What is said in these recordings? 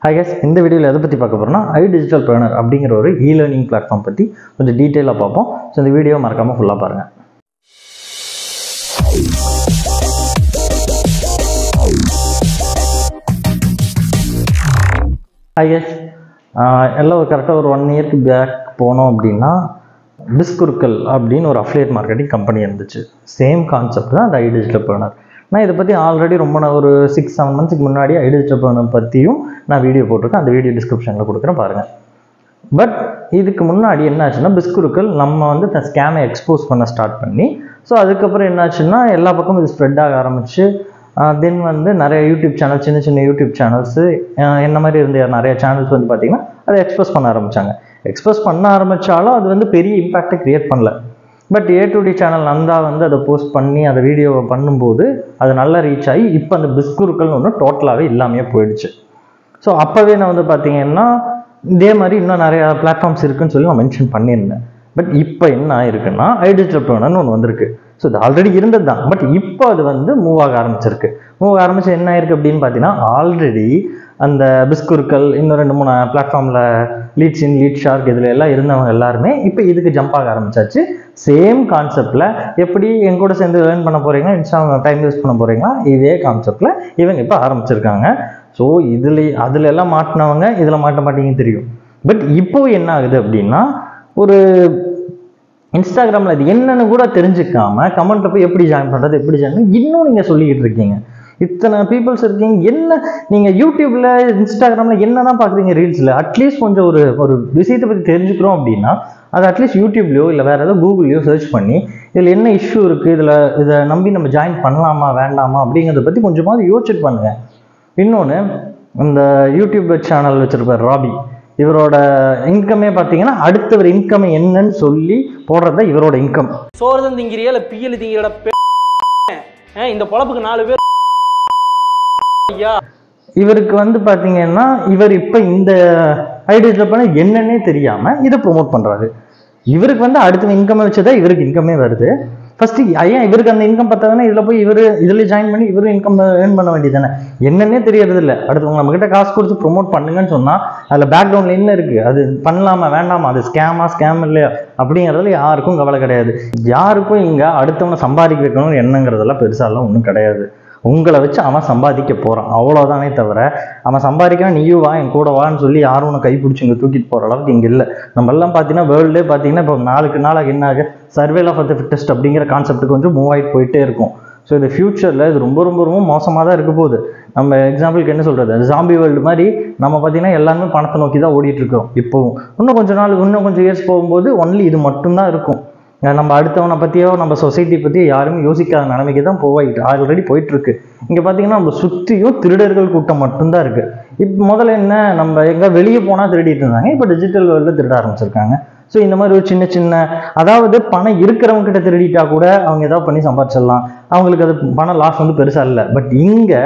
Hi guys, இந்த வீடியோவில் எதை பற்றி பார்க்க போகிறோம்னா iDigitalPreneur அப்படிங்கிற ஒரு e-learning பிளாட்ஃபார்ம் பற்றி கொஞ்சம் டீட்டெயிலாக பார்ப்போம். ஸோ இந்த வீடியோ மறக்காமல் ஃபுல்லாக பாருங்கள். Hi guys, எல்லாம் கரெக்டாக ஒரு 1 இயர்க்கு பேக் போனோம் அப்படின்னா பிஸ்குருக்கல் அப்படின்னு ஒரு அஃபிலியேட் மார்க்கெட்டிங் கம்பெனி இருந்துச்சு. சேம் கான்செப்ட் தான் அந்த iDigitalPreneur. நான் இதை பற்றி ஆல்ரெடி ஒரு 6-7 மந்த்ஸுக்கு முன்னாடி iDigitalPreneur பற்றியும் நான் வீடியோ போட்டிருக்கேன். அந்த வீடியோ டிஸ்கிரிப்ஷனில் கொடுக்குறேன் பாருங்கள். பட் இதுக்கு முன்னாடி என்ன ஆச்சுன்னா பிஸ்குருக்கல் நம்ம ஸ்கேமை எக்ஸ்போஸ் பண்ண ஸ்டார்ட் பண்ணி ஸோ அதுக்கப்புறம் என்னாச்சுன்னா எல்லா பக்கமும் இது ஸ்ப்ரெட் ஆக ஆரம்பிச்சு தென் நிறைய யூடியூப் சேனல் சின்ன சின்ன யூடியூப் சேனல்ஸு என்ன மாதிரி இருந்த நிறைய சேனல்ஸ் பார்த்திங்கன்னா அதை எக்ஸ்போஸ் பண்ண ஆரம்பித்தாங்க. எக்ஸ்போஸ் பண்ண ஆரம்பித்தாலும் அது பெரிய இம்பேக்டை க்ரியேட் பண்ணல. பட் A2D சேனல் நந்தா அதை போஸ்ட் பண்ணி அந்த வீடியோவை பண்ணும்போது அது நல்லா ரீச் ஆகி இப்போ அந்த பிஸ்குருக்கல்னு ஒன்று டோட்டலாகவே இல்லாமையே போயிடுச்சு. ஸோ அப்போவே நான் பார்த்தீங்கன்னா இதே மாதிரி இன்னும் நிறையா பிளாட்ஃபார்ம்ஸ் இருக்குன்னு சொல்லி நான் மென்ஷன் பண்ணியிருந்தேன். பட் இப்போ என்ன ஆயிருக்குன்னா iDigitalPreneur ஒன்று வந்திருக்கு. ஸோ இது ஆல்ரெடி இருந்தது தான். பட் இப்போ அது மூவ் ஆக ஆரம்பிச்சிருக்கு. மூவ் ஆரம்பிச்சு என்ன ஆயிருக்கு அப்படின்னு பார்த்தீங்கன்னா ஆல்ரெடி அந்த பிஸ்குருக்கல் இன்னும் 2-3 பிளாட்ஃபார்மில் லீட்ஸின் லீட் ஷார்க் இதில் எல்லாம் இருந்தவங்க எல்லாருமே இப்போ இதுக்கு ஜம்ப் ஆக ஆரம்பிச்சாச்சு. சேம் கான்செப்டில் எப்படி எங்க கூட சேர்ந்து லேர்ன் பண்ண போகிறீங்களா இன்ஸ்டாகிராம் டைம் வேஸ்ட் பண்ண போகிறீங்களா இதே கான்செப்டில் இவங்க இப்போ ஆரம்பிச்சிருக்காங்க. ஸோ அதில் எல்லாம் மாட்டினவங்க இதில் மாட்ட மாட்டீங்கன்னு தெரியும். பட் இப்போ என்ன ஆகுது அப்படின்னா ஒரு இன்ஸ்டாகிராமில் அது என்னன்னு கூட தெரிஞ்சுக்காம கமெண்ட்டை போய் எப்படி ஜாயின் பண்ணுறது எப்படி ஜாயின் இன்னும் நீங்கள் சொல்லிக்கிட்டு இருக்கீங்க. இத்தனை பீப்புள்ஸ் இருக்கீங்க. என்ன நீங்கள் யூடியூப்பில் இன்ஸ்டாகிராமில் என்ன தான் பார்க்குறீங்க ரீல்ஸில் அட்லீஸ்ட் கொஞ்சம் ஒரு விஷயத்தை பற்றி தெரிஞ்சுக்கிறோம் அப்படின்னா அது அட்லீஸ்ட் யூடியூப்லையோ இல்லை வேறு ஏதாவது கூகுள்லையோ சர்ச் பண்ணி இதில் என்ன இஷ்யூ இருக்குது இதை நம்பி நம்ம ஜாயின் பண்ணலாமா வேண்டாமா அப்படிங்கிறத பற்றி கொஞ்சமாவது யோசிச்சுட்டு பண்ணுங்கள். இன்னொன்று இந்த யூடியூப் சேனல் வச்சுருப்பார் ராபி, இவரோட இன்கமே பார்த்தீங்கன்னா அடுத்தவர் இன்கம் என்னன்னு சொல்லி போடுறத இவரோட இன்கம். சோறுதான் திங்கிறியா இல்லை பியல் திங்கிற இந்த பொழப்புக்கு 4 பேர். இவருக்கு பார்த்தீங்கன்னா இவர் இப்போ இந்த iDigitalPreneur என்னன்னே தெரியாமல் இதை ப்ரொமோட் பண்ணுறாரு. இவருக்கு அடுத்த இன்கம்மை வச்சுதான் இவருக்கு இன்கமே வருது. ஃபர்ஸ்ட் ஏன் இவருக்கு அந்த இன்கம் பார்த்தாங்கன்னா இதில் போய் இதில் ஜாயின் பண்ணி இவரும் இன்கம் ஏர்ன் பண்ண வேண்டியது தானே. என்னன்னே தெரியறது இல்லை. அடுத்தவங்க நம்மகிட்ட காசு கொடுத்து ப்ரொமோட் பண்ணுங்கன்னு சொன்னால் அதில் பேக்ரவுண்டில் என்ன இருக்குது அது பண்ணலாமா வேண்டாமா அது ஸ்கேம் இல்லையா அப்படிங்கிறதுல யாருக்கும் கவலை கிடையாது. யாருக்கும் இங்கே அடுத்தவனை சம்பாதிக்க வைக்கணும்னு எண்ணங்கிறதெல்லாம் பெருசாலாம் ஒன்றும் கிடையாது. உங்களை வச்சு அவன் சம்பாதிக்க போகிறான் அவ்வளோதானே தவிர அவன் சம்பாதிக்கிறான் நீயும் வா என் கூட வான்னு சொல்லி யாரும் உன்னை கைப்பிடிச்சி இங்கே தூக்கிட்டு போகிற அளவுக்கு இங்கே இல்லை. நம்மெல்லாம் பார்த்தீங்கன்னா வேர்ல்டே பார்த்தீங்கன்னா இப்போ நாளுக்கு நாளாக என்ன ஆகு சர்வேல் ஆஃப் த ஃபிட்டஸ்ட் அப்படிங்கிற கான்செப்ட்டுக்கு மூவ் ஆகிட்டு போயிட்டே இருக்கும். ஸோ இது ஃபியூச்சரில் இது ரொம்ப ரொம்ப ரொம்ப மோசமாக தான் இருக்க போகுது. நம்ம எக்ஸாம்பிளுக்கு என்ன சொல்கிறது ஜாம்பி வேர்ல்டு மாதிரி நம்ம பார்த்தீங்கன்னா எல்லாருமே பணத்தை நோக்கி தான் ஓடிட்டு இருக்கோம். இப்போவும் இன்னும் கொஞ்சம் இயர்ஸ் போகும்போது ஒன்லி இது மட்டும்தான் இருக்கும். நம்ம அடுத்தவனை பற்றியோ நம்ம சொசைட்டி பற்றியோ யாருமே யோசிக்காத நிலைமைக்கு தான் ஆல்ரெடி போயிட்டுருக்கு. இங்கே பார்த்தீங்கன்னா நம்ம சுற்றியும் திருடர்கள் கூட்டம் மட்டும்தான் இருக்குது. இப்போ முதல்ல என்ன நம்ம எங்கே வெளியே போனால் திருடிட்டு இருந்தாங்க, இப்போ டிஜிட்டல் வேர்ல்டில் திருட ஆரம்பிச்சிருக்காங்க. ஸோ இந்த மாதிரி ஒரு சின்ன அதாவது பணம் இருக்கிறவங்க கிட்ட திருடிட்டா கூட அவங்க ஏதாவது பண்ணி சம்பாதிச்சிடலாம். அவங்களுக்கு அது பணம் லாஸ் பெருசாக இல்லை. பட் இங்கே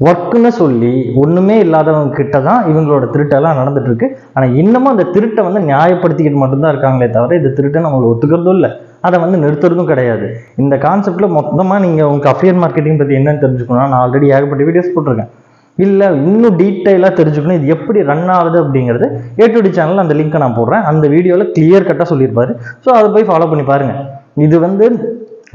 ஒர்க்குன்னு சொல்லி ஒன்றுமே இல்லாதவங்க கிட்ட தான் இவங்களோட திருட்டெல்லாம் நடந்துட்டு இருக்கு. ஆனால் இன்னமும் அந்த திருட்டை நியாயப்படுத்திக்கிட்டு மட்டும்தான் இருக்காங்களே தவிர இந்த திருட்டை நம்மளுக்கு ஒத்துக்கிறதும் இல்லை, அதை நிறுத்துறதும் கிடையாது. இந்த கான்செப்டில் மொத்தமாக நீங்கள் உங்களுக்கு அஃபிலியேட் மார்க்கெட்டிங் பற்றி என்னன்னு தெரிஞ்சுக்கணும்னா நான் ஆல்ரெடி ஏகப்பட்ட வீடியோஸ் போட்டிருக்கேன். இல்லை இன்னும் டீட்டெயிலாக தெரிஞ்சுக்கணும் இது எப்படி ரன் ஆகுது அப்படிங்கிறது A2D சேனலில் அந்த லிங்க்கை நான் போடுறேன். அந்த வீடியோவில் கிளியர் கட்டாக சொல்லியிருப்பாரு. ஸோ அதை போய் ஃபாலோ பண்ணி பாருங்கள். இது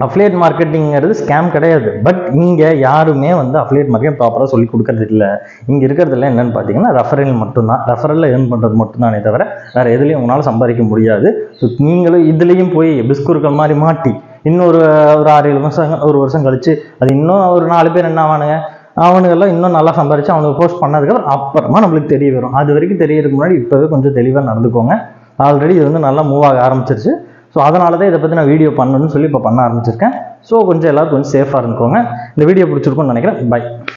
அஃபிலியேட் மார்க்கெட்டிங்கிறது ஸ்கேம் கிடையாது. பட் இங்கே யாருமே அஃபிலியேட் மார்க்கெட் ப்ராப்பராக சொல்லி கொடுக்கறது இல்லை. இங்கே இருக்கிறதுல என்னென்னு பார்த்தீங்கன்னா ரெஃபரல் மட்டும்தான். ரெஃபரலில் ஏர்ன் பண்ணுறது மட்டும்தானே தவிர வேறு எதுலேயும் உங்களால் சம்பாதிக்க முடியாது. ஸோ நீங்களும் இதுலேயும் போய் பிஸ்குருக்கள் மாதிரி மாட்டி இன்னொரு 6-7 வருஷம் 1 வருஷம் கழிச்சு அது இன்னும் ஒரு 4 பேர் என்ன ஆவானுங்க அவனுங்கெல்லாம் இன்னும் நல்லா சம்பாதிச்சு அவனுக்கு போஸ்ட் பண்ணதுக்கு அப்புறமா நம்மளுக்கு தெரிய வரும். அது வரைக்கும் தெரியறதுக்கு முன்னாடி இப்போவே கொஞ்சம் தெளிவாக நடந்துக்கோங்க. ஆல்ரெடி இது நல்லா மூவ் ஆக ஆரம்பிச்சிருச்சு. ஸோ அதனால தான் இதை பற்றி நான் வீடியோ பண்ணணும்னு சொல்லி இப்போ பண்ண ஆரம்பிச்சிருக்கேன். ஸோ எல்லாரும் கொஞ்சம் சேஃபாக இருந்துக்கோங்க. இந்த வீடியோ பிடிச்சிருக்கும்னு நினைக்கிறேன். பை.